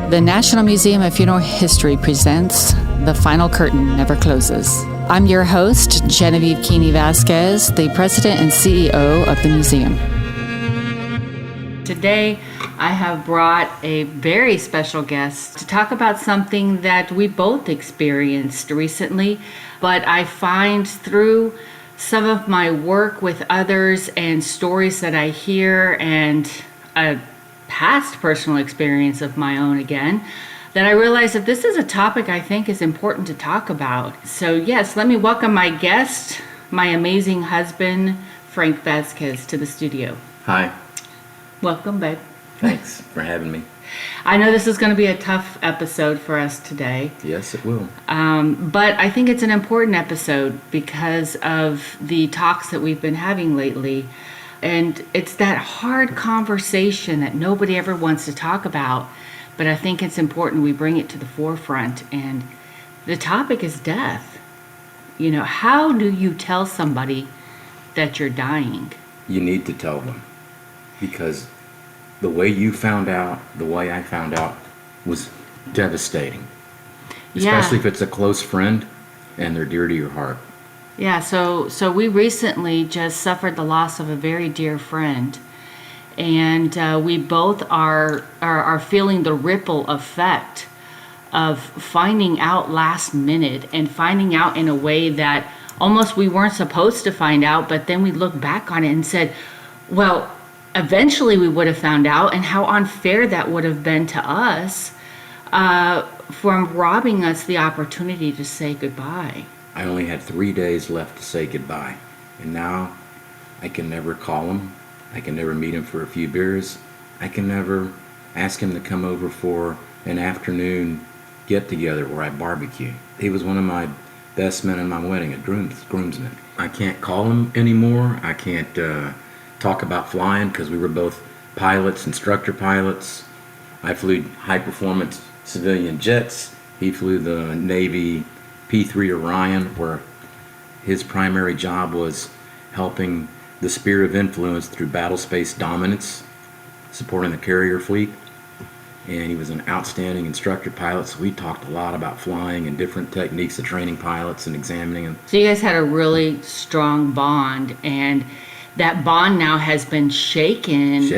The National Museum of Funeral History presents The Final Curtain Never Closes. I'm your host, Genevieve Keeney-Vazquez, the president and CEO of the museum. Today, I have brought a very special guest to talk about something that we both experienced recently, but I find through some of my work with others and stories that I hear and a past personal experience of my own again, that I realize that this is a topic I think is important to talk about. So yes, let me welcome my guest, my amazing husband, Frank Vazquez, to the studio. Hi. Welcome, babe. Thanks for having me. I know this is going to be a tough episode for us today. Yes, it will. But I think it's an important episode because of the talks that we've been having lately. And it's that hard conversation that nobody ever wants to talk about. But I think it's important we bring it to the forefront. And the topic is death. You know, how do you tell somebody that you're dying? You need to tell them. Because the way you found out, the way I found out, was devastating. Especially if it's a close friend and they're dear to your heart. Yeah, so we recently just suffered the loss of a very dear friend. And we both are feeling the ripple effect of finding out last minute and finding out in a way that almost we weren't supposed to find out, but then we look back on it and said, well, eventually we would have found out, and how unfair that would have been to us from robbing us the opportunity to say goodbye. I only had 3 days left to say goodbye, and now I can never call him. I can never meet him for a few beers. I can never ask him to come over for an afternoon get-together where I barbecue. He was one of my best men in my wedding, a groomsman. I can't call him anymore. I can't talk about flying because we were both pilots, instructor pilots. I flew high-performance civilian jets. He flew the Navy P-3 Orion, where his primary job was helping the sphere of influence through battle space dominance, supporting the carrier fleet. And he was an outstanding instructor pilot, so we talked a lot about flying and different techniques of training pilots and examining them. So you guys had a really strong bond, and that bond now has been shaken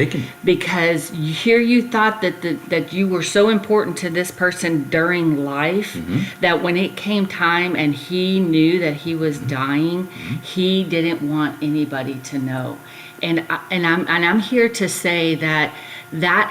because here you thought that you were so important to this person during life that when it came time and he knew that he was dying, he didn't want anybody to know. And I'm here to say that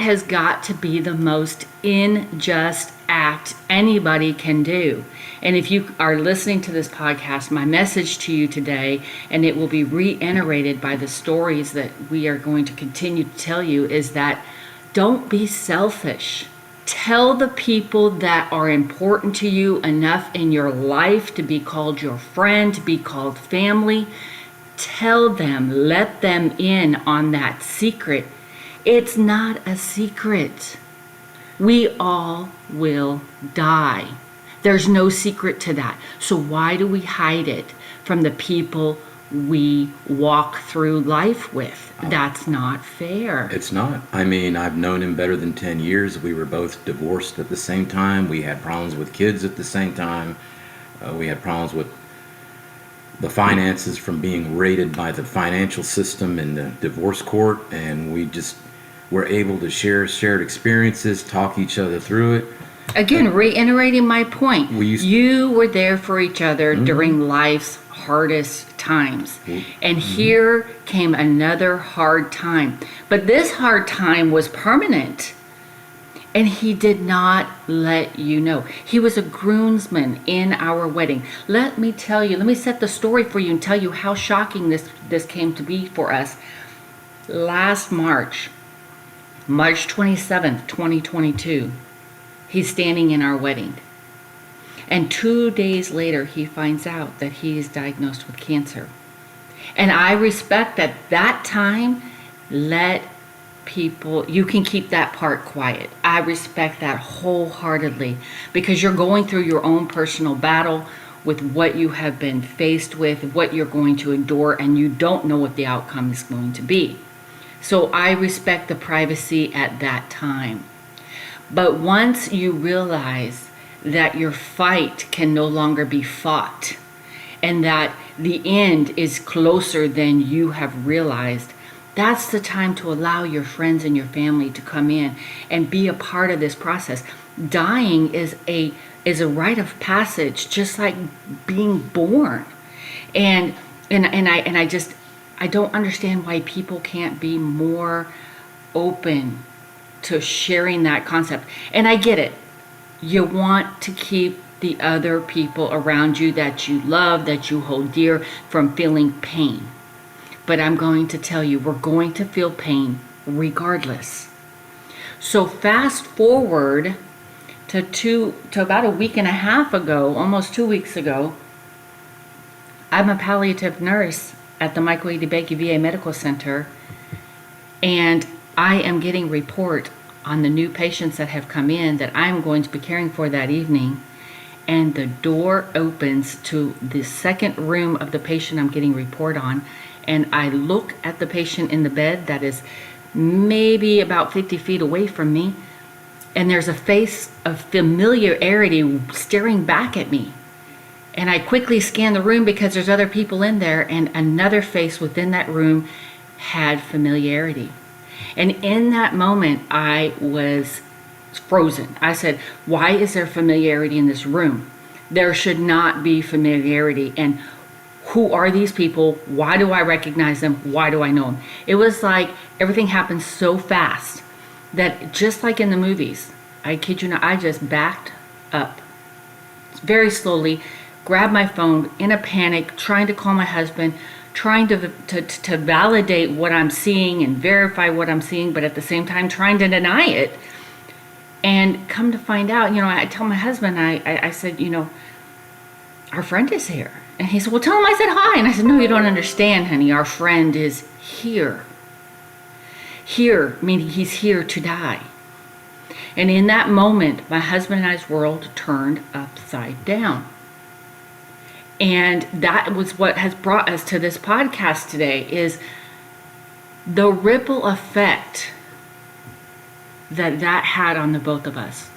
has got to be the most unjust act anybody can do. And if you are listening to this podcast, my message to you today, and it will be reiterated by the stories that we are going to continue to tell you, is that don't be selfish. Tell the people that are important to you enough in your life to be called your friend, to be called family. Tell them, let them in on that secret. It's not a secret. We all will die. There's no secret to that. So why do we hide it from the people we walk through life with? That's not fair. It's not. I mean, I've known him better than 10 years. We were both divorced at the same time. We had problems with kids at the same time. We had problems with the finances from being raided by the financial system in the divorce court. And we just were able to share shared experiences, talk each other through it. Again, reiterating my point, you were there for each other during life's hardest times. And here came another hard time. But this hard time was permanent. And he did not let you know. He was a groomsman in our wedding. Let me tell you, let me set the story for you and tell you how shocking this came to be for us. Last March 27th, 2022, he's standing in our wedding. And 2 days later, he finds out that he is diagnosed with cancer. And I respect that time, let people, you can keep that part quiet. I respect that wholeheartedly because you're going through your own personal battle with what you have been faced with, what you're going to endure, and you don't know what the outcome is going to be. So I respect the privacy at that time. But once you realize that your fight can no longer be fought and that the end is closer than you have realized, that's the time to allow your friends and your family to come in and be a part of this process. Dying is a rite of passage, just like being born. And I don't understand why people can't be more open to sharing that concept. And I get it. You want to keep the other people around you that you love, that you hold dear, from feeling pain. But I'm going to tell you, we're going to feel pain regardless. So fast forward to about a week and a half ago, almost 2 weeks ago, I'm a palliative nurse at the Michael E. DeBakey VA Medical Center, and I am getting report on the new patients that have come in that I'm going to be caring for that evening. And the door opens to the second room of the patient I'm getting report on, and I look at the patient in the bed that is maybe about 50 feet away from me, and there's a face of familiarity staring back at me. And I quickly scan the room because there's other people in there, and another face within that room had familiarity. And in that moment, I was frozen. I said, why is there familiarity in this room? There should not be familiarity. And who are these people? Why do I recognize them? Why do I know them? It was like everything happened so fast that, just like in the movies, I kid you not, I just backed up very slowly, grabbed my phone in a panic, trying to call my husband, trying to validate what I'm seeing and verify what I'm seeing, but at the same time trying to deny it. And come to find out, I tell my husband, I said, our friend is here. And he said, well, tell him I said hi. And I said, no, you don't understand, honey. Our friend is here. Here, meaning he's here to die. And in that moment, my husband and I's world turned upside down. And that was what has brought us to this podcast today, is the ripple effect that had on the both of us.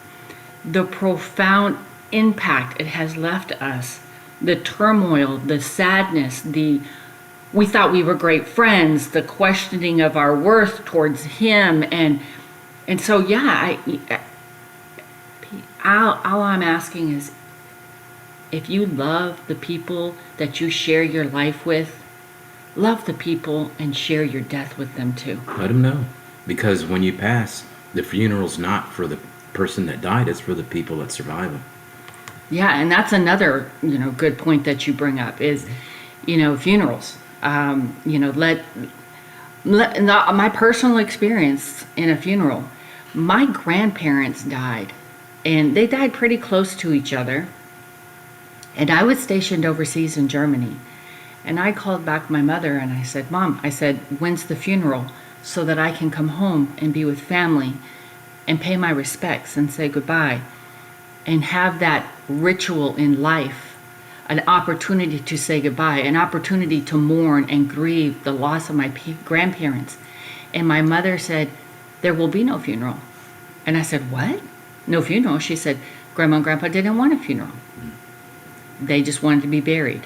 The profound impact it has left us. The turmoil, the sadness, we thought we were great friends, the questioning of our worth towards him. And so, all I'm asking is, if you love the people that you share your life with, love the people and share your death with them too. Let them know. Because when you pass, the funeral's not for the person that died, it's for the people that survive them. Yeah, and that's another, good point that you bring up is, funerals. Let my personal experience in a funeral. My grandparents died, and they died pretty close to each other. And I was stationed overseas in Germany. And I called back my mother and I said, Mom, when's the funeral, so that I can come home and be with family and pay my respects and say goodbye and have that ritual in life, an opportunity to say goodbye, an opportunity to mourn and grieve the loss of my grandparents. And my mother said, there will be no funeral. And I said, what? No funeral? She said, Grandma and Grandpa didn't want a funeral. They just wanted to be buried.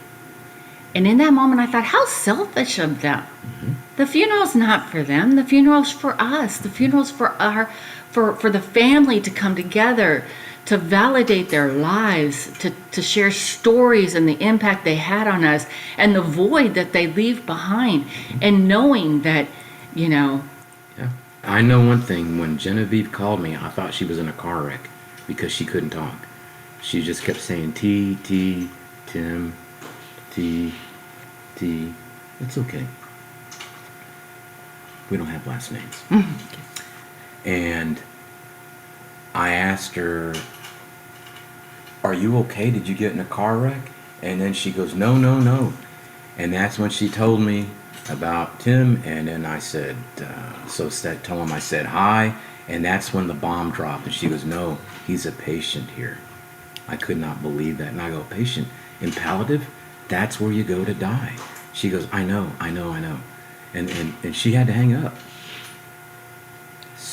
And in that moment, I thought, how selfish of them. Mm-hmm. The funeral's not for them. The funeral's for us. The funeral's for the family to come together, to validate their lives, to share stories and the impact they had on us and the void that they leave behind. And knowing that, Yeah. I know one thing. When Genevieve called me, I thought she was in a car wreck because she couldn't talk. She just kept saying T, Tim, T. It's okay. We don't have last names. Mm-hmm. And I asked her, are you okay? Did you get in a car wreck? And then she goes, no. And that's when she told me about Tim. And then I said, told him I said hi. And that's when the bomb dropped. And she goes, no, he's a patient here. I could not believe that. And I go, patient in palliative? That's where you go to die. She goes, I know. And she had to hang up.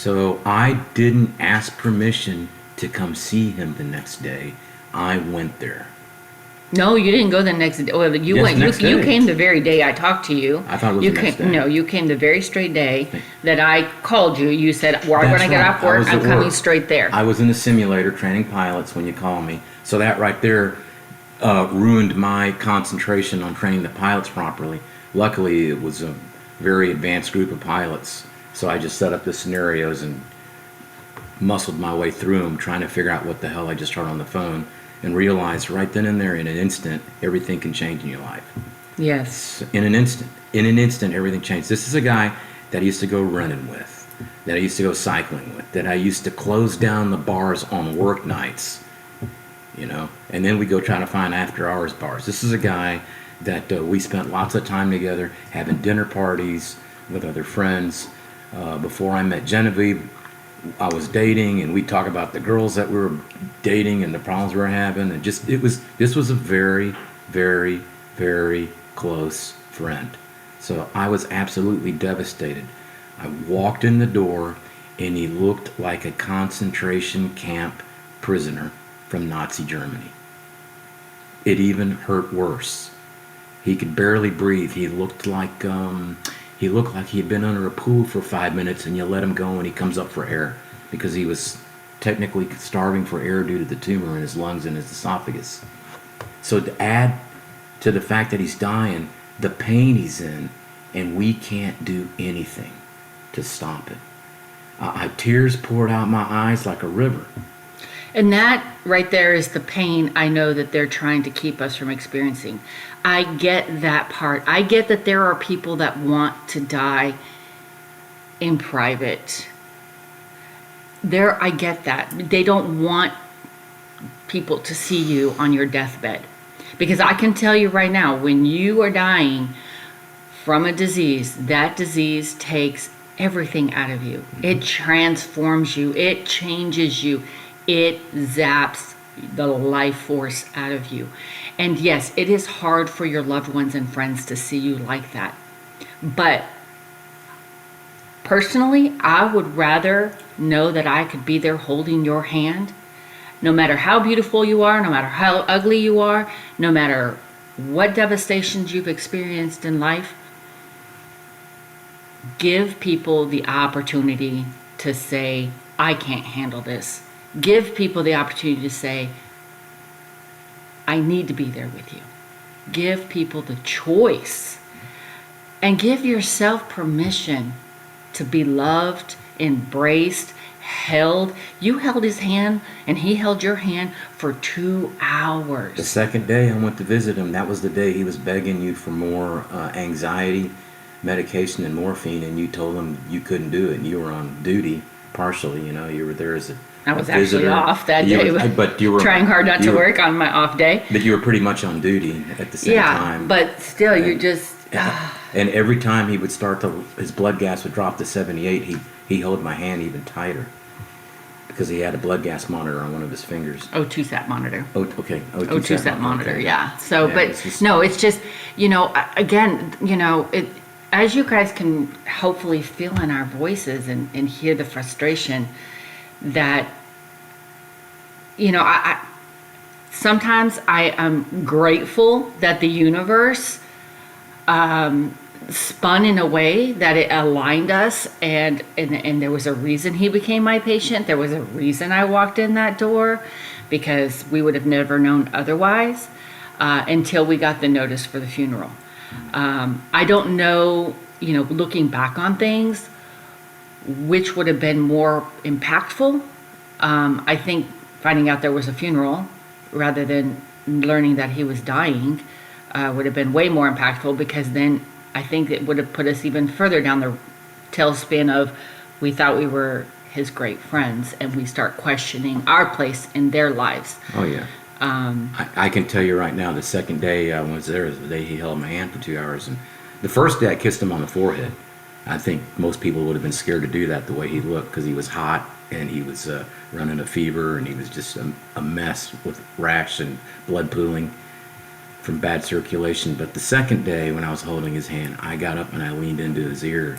So I didn't ask permission to come see him the next day. I went there. No, you didn't go the next day. Well, you Yes, went. next You day. came the very day I talked to you. I thought it was you the next day. No, you came the very straight day that I called you. You said, "Well, when That's I get right. off I work, was I'm at coming work. straight there." I was in the simulator training pilots when you called me. So that right there ruined my concentration on training the pilots properly. Luckily, it was a very advanced group of pilots. So I just set up the scenarios and muscled my way through them, trying to figure out what the hell I just heard on the phone, and realized right then and there, in an instant, everything can change in your life. Yes. In an instant, everything changed. This is a guy that I used to go running with, that I used to go cycling with, that I used to close down the bars on work nights, and then we go try to find after hours bars. This is a guy that we spent lots of time together having dinner parties with other friends. Before I met Genevieve, I was dating, and we'd talk about the girls that we were dating and the problems we were having, and this was a very, very, very close friend. So I was absolutely devastated. I walked in the door, and he looked like a concentration camp prisoner from Nazi Germany. It even hurt worse. He could barely breathe. He looked like he had been under a pool for 5 minutes, and you let him go and he comes up for air, because he was technically starving for air due to the tumor in his lungs and his esophagus. So to add to the fact that he's dying, the pain he's in, and we can't do anything to stop it. Tears poured out my eyes like a river. And that right there is the pain I know that they're trying to keep us from experiencing. I get that part. I get that there are people that want to die in private. I get that. They don't want people to see you on your deathbed. Because I can tell you right now, when you are dying from a disease, that disease takes everything out of you. It transforms you. It changes you. It zaps the life force out of you. And yes, it is hard for your loved ones and friends to see you like that. But personally, I would rather know that I could be there holding your hand, no matter how beautiful you are, no matter how ugly you are, no matter what devastations you've experienced in life. Give people the opportunity to say, I can't handle this. Give people the opportunity to say, I need to be there with you. Give people the choice. And give yourself permission to be loved, embraced, held. You held his hand and he held your hand for 2 hours. The second day I went to visit him, that was the day he was begging you for more anxiety medication and morphine, and you told him you couldn't do it, and you were on duty partially. You were there as I was a actually visitor. off that day, but you were trying hard not to work on my off day. But you were pretty much on duty at the same time. Yeah, but still, you're just... And every time he would start his blood gas would drop to 78, he held my hand even tighter, because he had a blood gas monitor on one of his fingers. O2 sat monitor. Okay. O2 sat monitor, okay. yeah. So, Yeah, but it's just- no, it's just, again, as you guys can hopefully feel in our voices and hear the frustration that, I sometimes I am grateful that the universe spun in a way that it aligned us, and there was a reason he became my patient. There was a reason I walked in that door, because we would have never known otherwise until we got the notice for the funeral. I don't know, looking back on things, which would have been more impactful. I think finding out there was a funeral rather than learning that he was dying would have been way more impactful, because then I think it would have put us even further down the tailspin of, we thought we were his great friends, and we start questioning our place in their lives. Oh, yeah. I can tell you right now, the second day I was there was the day he held my hand for 2 hours. And the first day I kissed him on the forehead. I think most people would have been scared to do that the way he looked, because he was hot and he was running a fever, and he was just a mess with rash and blood pooling from bad circulation. But the second day when I was holding his hand, I got up and I leaned into his ear,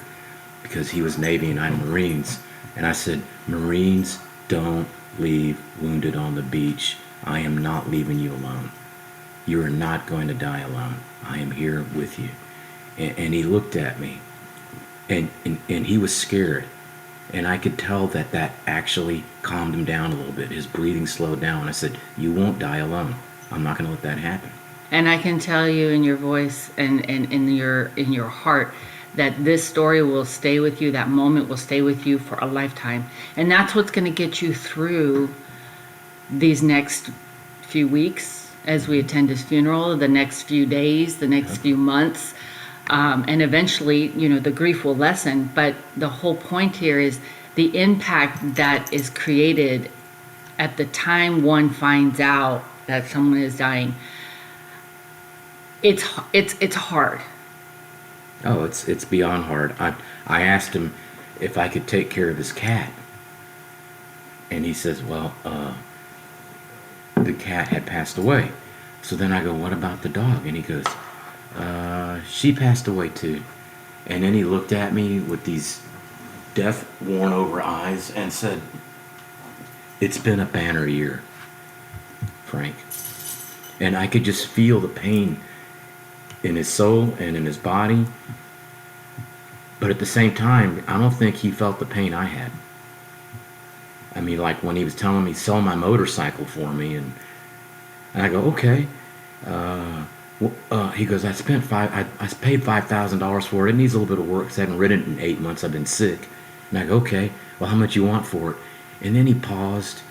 because he was Navy and I'm Marines. And I said, Marines don't leave wounded on the beach. I am not leaving you alone. You are not going to die alone. I am here with you. And he looked at me, and he was scared. And I could tell that that actually calmed him down a little bit. His breathing slowed down. I said, you won't die alone. I'm not going to let that happen. And I can tell you in your voice and in your heart that this story will stay with you, that moment will stay with you for a lifetime. And that's what's going to get you through these next few weeks as we attend his funeral, the next few days, the next few months. And eventually, the grief will lessen. But the whole point here is the impact that is created at the time one finds out that someone is dying. It's hard. Oh, it's beyond hard. I asked him if I could take care of his cat, and he says, well, the cat had passed away. So then I go, what about the dog? And he goes, she passed away too. And then he looked at me with these death worn over eyes and said, it's been a banner year, Frank. And I could just feel the pain in his soul and in his body. But at the same time, I don't think he felt the pain I had. I mean, like when he was telling me, sell my motorcycle for me, and I go, okay. He goes, I paid $5,000 for it. It needs a little bit of work because I haven't ridden it in 8 months. I've been sick. And I go, okay, well, how much you want for it? And then he paused,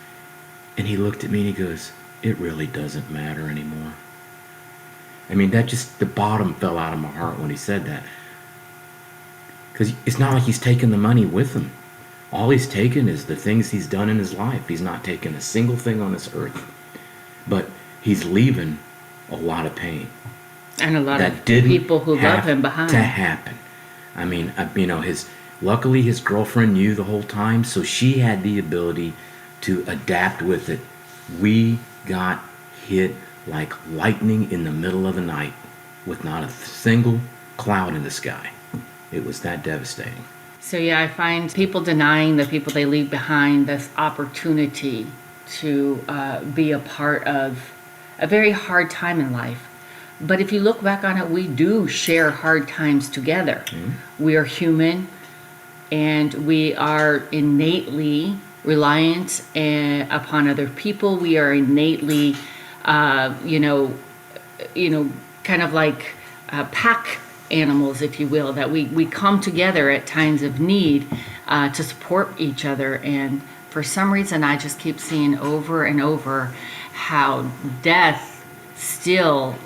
and he looked at me, and he goes, it really doesn't matter anymore. I mean, that just, the bottom fell out of my heart when he said that. Because it's not like he's taken the money with him. All he's taken is the things he's done in his life. He's not taken a single thing on this earth. But he's leaving a lot of pain. And a lot of people who love him behind. To happen. I mean, luckily his girlfriend knew the whole time, so she had the ability to adapt with it. We got hit like lightning in the middle of the night with not a single cloud in the sky. It was that devastating. So yeah, I find people denying the people they leave behind this opportunity to be a part of a very hard time in life. But if you look back on it, we do share hard times together. Mm-hmm. We are human, and we are innately reliant upon other people. We are innately, kind of like pack animals, if you will, that we come together at times of need to support each other. And for some reason, I just keep seeing over and over how death still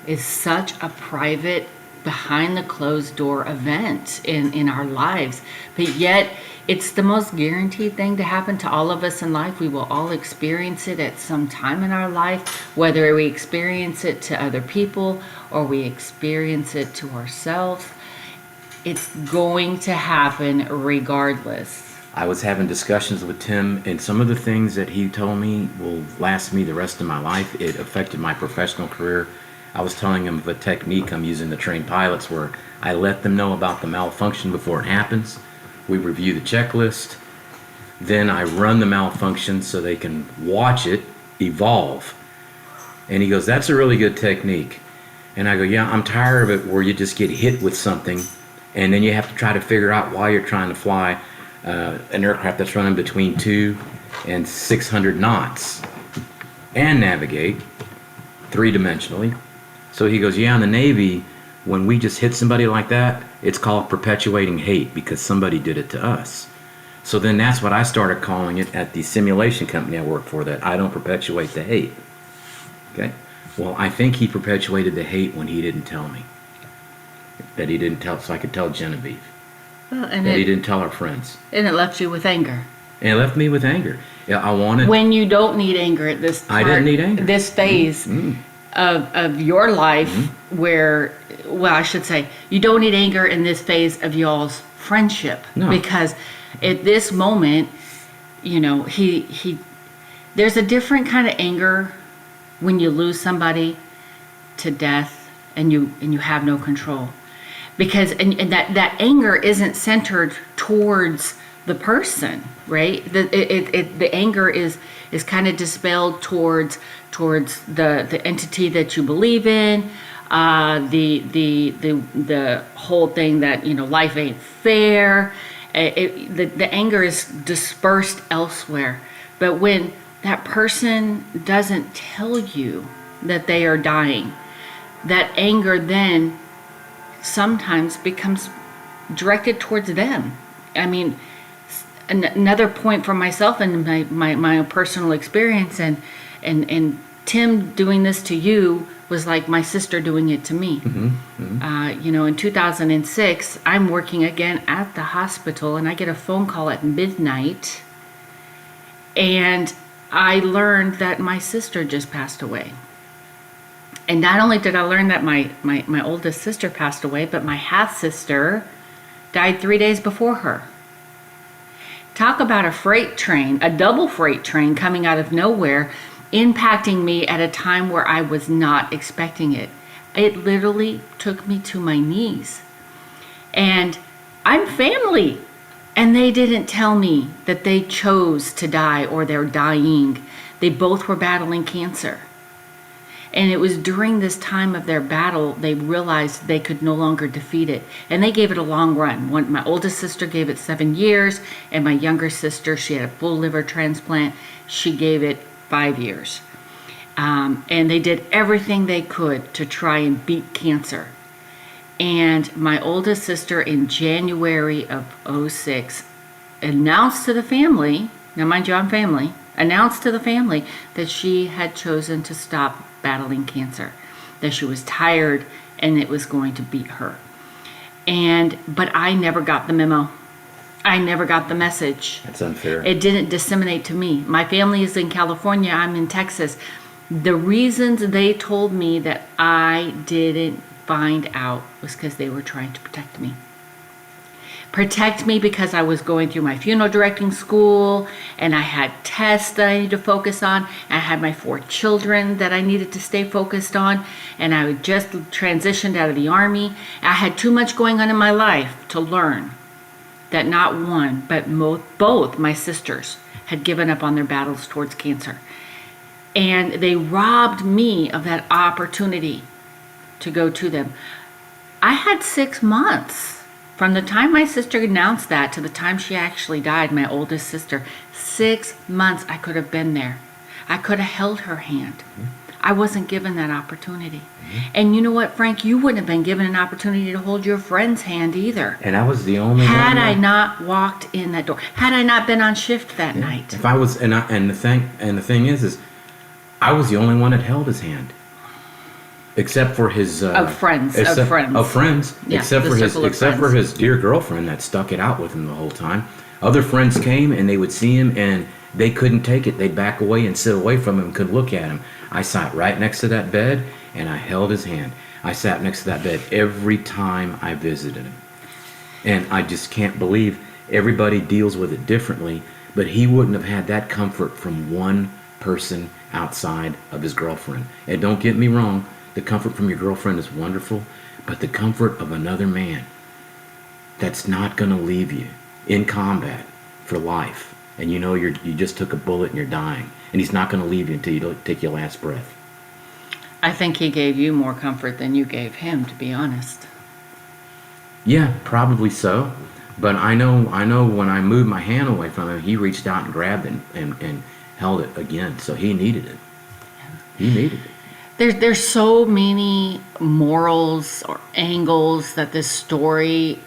is such a private, behind the closed door event in our lives. But yet, it's the most guaranteed thing to happen to all of us in life. We will all experience it at some time in our life, whether we experience it to other people or we experience it to ourselves. It's going to happen regardless. I was having discussions with Tim, and some of the things that he told me will last me the rest of my life. It affected my professional career. I was telling him of a technique I'm using to train pilots where I let them know about the malfunction before it happens. We review the checklist. Then I run the malfunction so they can watch it evolve. And he goes, that's a really good technique. And I go, yeah, I'm tired of it where you just get hit with something and then you have to try to figure out why you're trying to fly an aircraft that's running between 200 and 600 knots and navigate three-dimensionally. So he goes, yeah, in the Navy, when we just hit somebody like that, it's called perpetuating hate because somebody did it to us. So then that's what I started calling it at the simulation company I work for, that I don't perpetuate the hate. Okay? Well, I think he perpetuated the hate when he didn't tell me. That he didn't tell, so I could tell Genevieve. Well, and that he didn't tell our friends. And it left you with anger. And it left me with anger. Yeah, I wanted... When you don't need anger at this part, I didn't need anger. This phase of your life where, well, I should say, you don't need anger in this phase of y'all's friendship. No. Because at this moment, he there's a different kind of anger when you lose somebody to death and you have no control. Because and that anger isn't centered towards the person, right? The anger is kind of dispelled towards the entity that you believe in, the whole thing that, you know, life ain't fair. The anger is dispersed elsewhere. But when that person doesn't tell you that they are dying, that anger then sometimes becomes directed towards them. I mean, another point for myself and my own personal experience, and Tim doing this to you was like my sister doing it to me. You know, in 2006, I'm working again at the hospital, and I get a phone call at midnight, and I learned that my sister just passed away. And not only did I learn that my oldest sister passed away, but my half-sister died 3 days before her. Talk about a freight train, a double freight train coming out of nowhere, impacting me at a time where I was not expecting it. It literally took me to my knees. And I'm family. And they didn't tell me that they chose to die or they're dying. They both were battling cancer. And it was during this time of their battle, they realized they could no longer defeat it. And they gave it a long run. My oldest sister gave it 7 years, and my younger sister, she had a full liver transplant. She gave it 5 years. And they did everything they could to try and beat cancer. And my oldest sister in January of 2006 announced to the family, now mind you, I'm family, announced to the family that she had chosen to stop battling cancer, that she was tired and it was going to beat her. But I never got the memo. I never got the message. That's unfair. It didn't disseminate to me. My family is in California. I'm in Texas. The reasons they told me that I didn't find out was because they were trying to protect me. Protect me because I was going through my funeral directing school, and I had tests that I needed to focus on. I had my 4 children that I needed to stay focused on, and I had just transitioned out of the Army. I had too much going on in my life to learn that not one, but both my sisters had given up on their battles towards cancer. And they robbed me of that opportunity to go to them. I had 6 months. From the time my sister announced that to the time she actually died, my oldest sister, 6 months I could have been there. I could have held her hand. I wasn't given that opportunity. And you know what, Frank? You wouldn't have been given an opportunity to hold your friend's hand either. And I was the only one. Had I not walked in that door, had I not been on shift that night. If I was, and the thing is I was the only one that held his hand. Except for his of friends. Yeah, except for his dear girlfriend that stuck it out with him the whole time. Other friends came and they would see him and they couldn't take it. They'd back away and sit away from him, couldn't look at him. I sat right next to that bed and I held his hand. I sat next to that bed every time I visited him. And I just can't believe everybody deals with it differently, but he wouldn't have had that comfort from one person outside of his girlfriend. And don't get me wrong, the comfort from your girlfriend is wonderful, but the comfort of another man that's not going to leave you in combat for life, and you know you just took a bullet and you're dying, and he's not going to leave you until you take your last breath. I think he gave you more comfort than you gave him, to be honest. Yeah, probably so. But I know when I moved my hand away from him, he reached out and grabbed it and held it again. So he needed it. He needed it. There's so many morals or angles that this story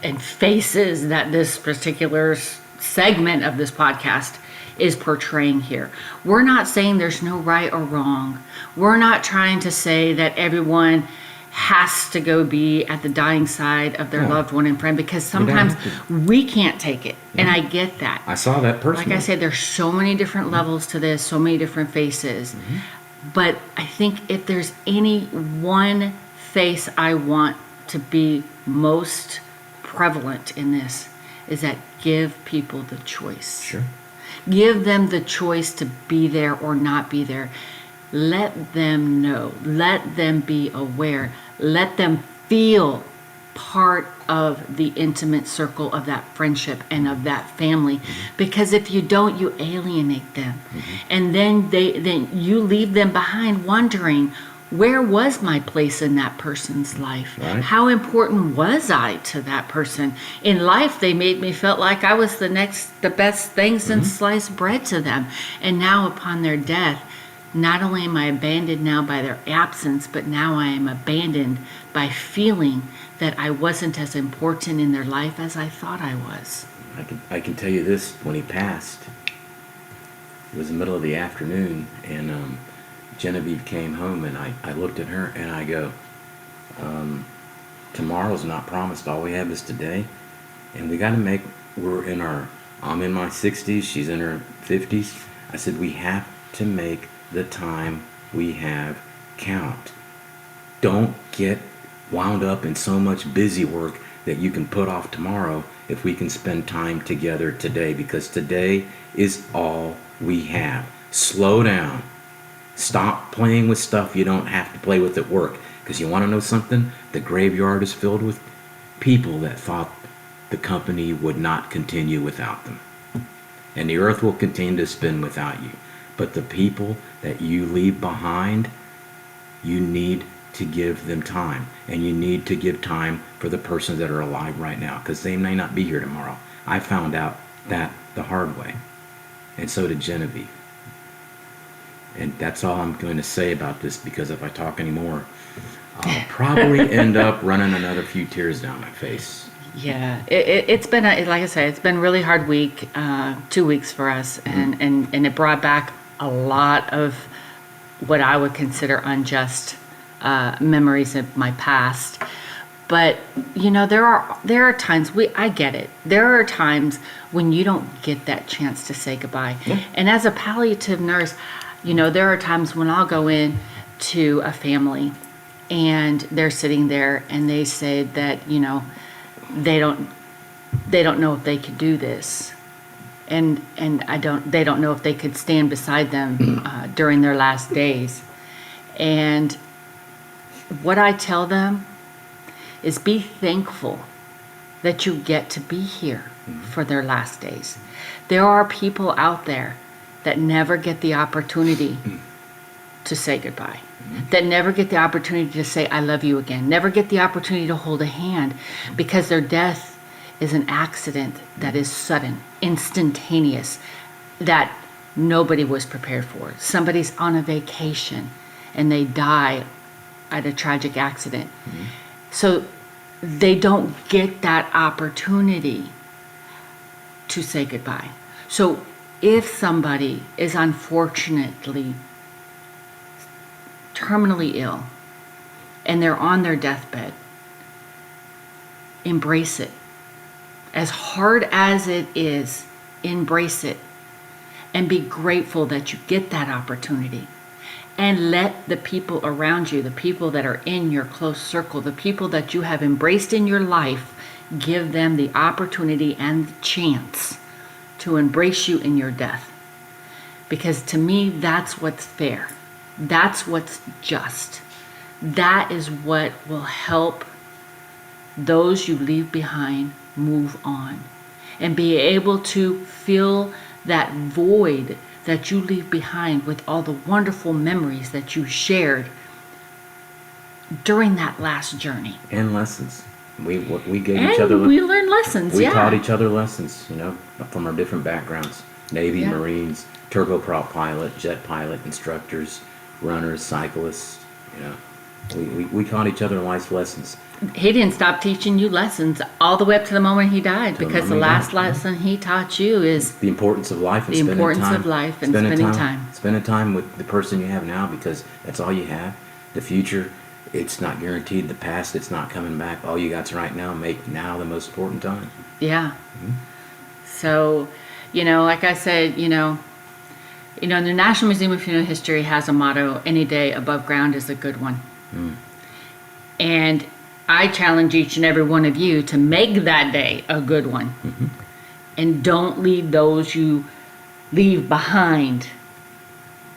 and faces that this particular segment of this podcast is portraying here. We're not saying there's no right or wrong. We're not trying to say that everyone has to go be at the dying side of their loved one and friend, because sometimes we can't take it. And I get that. I saw that personally. Like I said, there's so many different levels to this, so many different faces. But I think if there's any one face I want to be most prevalent in this, is that give people the choice. Sure. Give them the choice to be there or not be there. Let them know. Let them be aware. Let them feel part of the intimate circle of that friendship and of that family. Because if you don't, you alienate them. And then then you leave them behind wondering, where was my place in that person's life? Right. How important was I to that person? In life, they made me feel like I was the best thing since sliced bread to them. And now upon their death, not only am I abandoned now by their absence, but now I am abandoned by feeling that I wasn't as important in their life as I thought I was. I can tell you this, when he passed, it was the middle of the afternoon, and Genevieve came home, and I looked at her and I go, tomorrow's not promised, all we have is today, and we got to I'm in my 60s, she's in her 50s. I said, we have to make the time we have count. Don't get wound up in so much busy work that you can put off tomorrow if we can spend time together today, because today is all we have. Slow down. Stop playing with stuff you don't have to play with at work, because you want to know something? The graveyard is filled with people that thought the company would not continue without them. And the earth will continue to spin without you. But the people that you leave behind, you need to give them time. And you need to give time for the persons that are alive right now, because they may not be here tomorrow. I found out that the hard way. And so did Genevieve. And that's all I'm going to say about this, because if I talk anymore, I'll probably end up running another few tears down my face. Yeah, it's been, like I said, it's been a really hard week, 2 weeks for us, and it brought back a lot of what I would consider unjust memories of my past. But there are times I get it. There are times when you don't get that chance to say goodbye. Yeah. And as a palliative nurse, there are times when I'll go in to a family and they're sitting there and they say that they don't know if they could do this, and they don't know if they could stand beside them during their last days. And what I tell them is, be thankful that you get to be here for their last days. There are people out there that never get the opportunity to say goodbye, that never get the opportunity to say I love you again, never get the opportunity to hold a hand, because their death is an accident that is sudden, instantaneous, that nobody was prepared for. Somebody's on a vacation and they die at a tragic accident. So they don't get that opportunity to say goodbye. So if somebody is unfortunately terminally ill and they're on their deathbed, embrace it. As hard as it is, embrace it and be grateful that you get that opportunity. And let the people around you, the people that are in your close circle, the people that you have embraced in your life, give them the opportunity and the chance to embrace you in your death. Because to me, that's what's fair. That's what's just. That is what will help those you leave behind move on and be able to fill that void that you leave behind with all the wonderful memories that you shared during that last journey. And lessons. We gave and each other. We learned lessons. We taught each other lessons, from our different backgrounds: Navy, Marines, turboprop pilot, jet pilot, instructors, runners, cyclists. We taught each other life lessons. He didn't stop teaching you lessons all the way up to the moment he died, because the last lesson he taught you is the importance of life and spending time. Spending time with the person you have now, because that's all you have. The future, it's not guaranteed. The past, it's not coming back. All you got's right now. Make now the most important time. Yeah. So, like I said, the National Museum of Human History has a motto: any day above ground is a good one. And I challenge each and every one of you to make that day a good one. And don't leave those you leave behind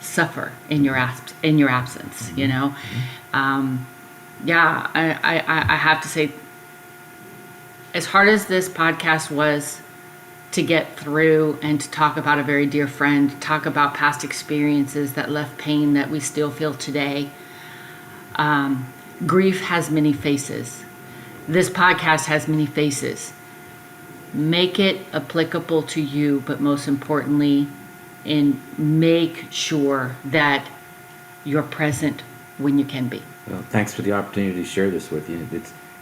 suffer in your absence. I have to say as hard as this podcast was to get through and to talk about a very dear friend, talk about past experiences that left pain that we still feel today, grief has many faces. This podcast has many faces. Make it applicable to you, but most importantly, and make sure that you're present when you can be. Well, thanks for the opportunity to share this with you.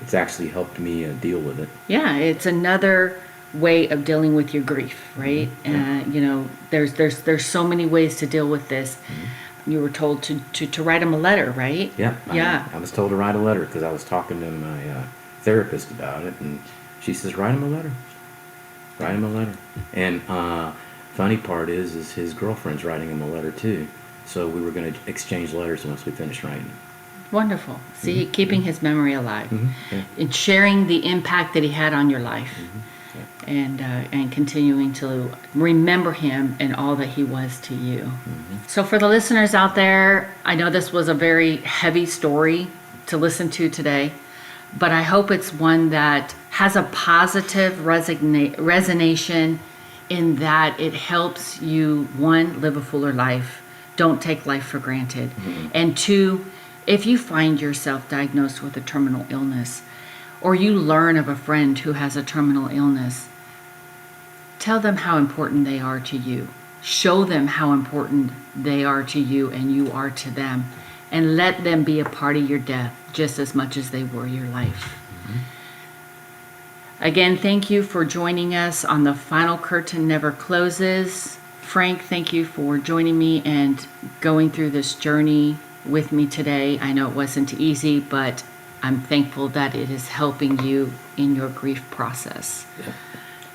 It's actually helped me deal with it. Yeah, it's another way of dealing with your grief, right? Yeah. There's so many ways to deal with this. You were told to write him a letter, right? Yeah. Yeah. I was told to write a letter because I was talking to my therapist about it, and she says, write him a letter. Write him a letter. And funny part is his girlfriend's writing him a letter too. So we were going to exchange letters once we finished writing it. Wonderful. See, keeping his memory alive, Yeah. and sharing the impact that he had on your life, Yeah. and continuing to remember him and all that he was to you. So for the listeners out there, I know this was a very heavy story to listen to today, but I hope it's one that has a positive resonation in that it helps you, one, live a fuller life. Don't take life for granted. And two, if you find yourself diagnosed with a terminal illness, or you learn of a friend who has a terminal illness, tell them how important they are to you. Show them how important they are to you and you are to them. And let them be a part of your death just as much as they were your life. Again, thank you for joining us on The Final Curtain Never Closes. Frank, thank you for joining me and going through this journey with me today. I know it wasn't easy, but I'm thankful that it is helping you in your grief process.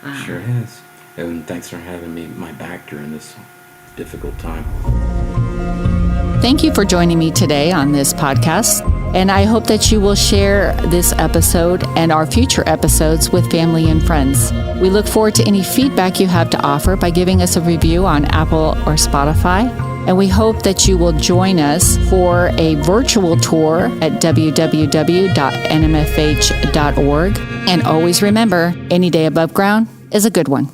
Yeah, sure has. And thanks for having me my back during this difficult time. Thank you for joining me today on this podcast, and I hope that you will share this episode and our future episodes with family and friends. We look forward to any feedback you have to offer by giving us a review on Apple or Spotify, and we hope that you will join us for a virtual tour at www.nmfh.org. And always remember, any day above ground is a good one.